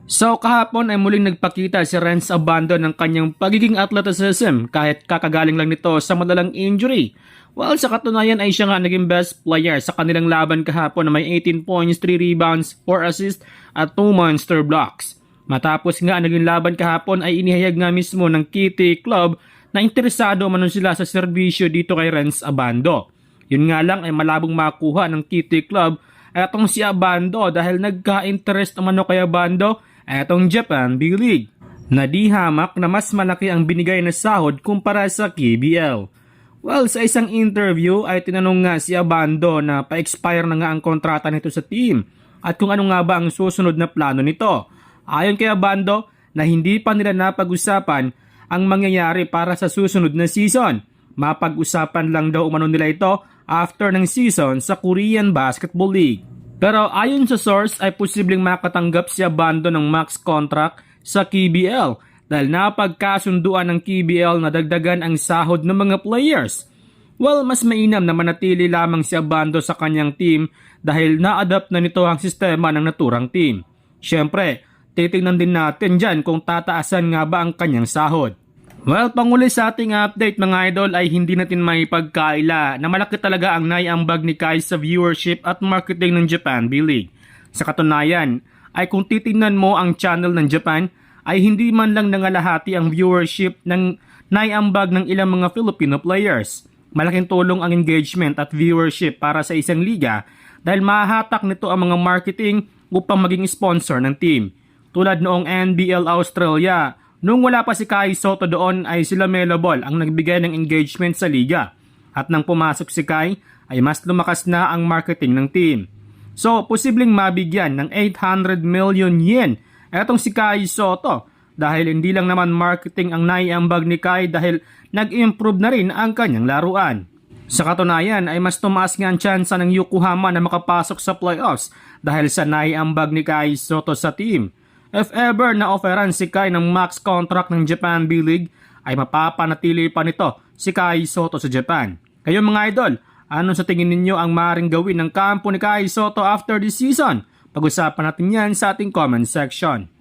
So kahapon ay muling nagpakita si Renz Abando ng kanyang pagiging athleticism kahit kakagaling lang nito sa madalang injury. Well, sa katunayan ay siya nga naging best player sa kanilang laban kahapon na may 18 points, 3 rebounds, 4 assists at 2 monster blocks. Matapos nga naging laban kahapon ay inihayag nga mismo ng Kitty Club na interesado man sila sa serbisyo dito kay Renz Abando. Yun nga lang ay malabong makuha ng Kitty Club ay itong si Abando dahil nagka-interest naman kay Abando etong Japan B-League na di hamak na mas malaki ang binigay na sahod kumpara sa KBL. Well, sa isang interview ay tinanong nga si Abando na pa-expire na nga ang kontrata nito sa team at kung ano nga ba ang susunod na plano nito. Ayon kay Abando na hindi pa nila napag-usapan ang mangyayari para sa susunod na season. Mapag-usapan lang daw umano nila ito after ng season sa Korean Basketball League. Pero ayon sa source ay posibleng makatanggap si Abando ng max contract sa KBL dahil napagkasunduan ng KBL na dagdagan ang sahod ng mga players. Well, mas mainam na manatili lamang si Abando sa kanyang team dahil na-adapt na nito ang sistema ng naturang team. Siyempre, titignan din natin dyan kung tataasan nga ba ang kanyang sahod. Well, panguli sa ating update mga idol ay hindi natin may pagkaila na malaki talaga ang naiambag ni Kai sa viewership at marketing ng Japan B-League. Sa katunayan ay kung titingnan mo ang channel ng Japan ay hindi man lang nangalahati ang viewership ng naiambag ng ilang mga Filipino players. Malaking tulong ang engagement at viewership para sa isang liga dahil mahahatak nito ang mga marketing upang maging sponsor ng team. Tulad noong NBL Australia, nung wala pa si Kai Sotto doon ay sila Melo Ball ang nagbigay ng engagement sa liga. At nang pumasok si Kai ay mas lumakas na ang marketing ng team. So, posibleng mabigyan ng 800 million yen etong si Kai Sotto dahil hindi lang naman marketing ang naiambag ni Kai dahil nag-improve na rin ang kanyang laruan. Sa katunayan ay mas tumaas nga ang tsansa ng Yokohama na makapasok sa playoffs dahil sa naiambag ni Kai Sotto sa team. If ever na-offeran si Kai ng max contract ng Japan B-League, ay mapapanatili pa nito si Kai Sotto sa Japan. Kayo mga idol, ano sa tingin ninyo ang maaaring gawin ng kampo ni Kai Sotto after this season? Pag-usapan natin yan sa ating comment section.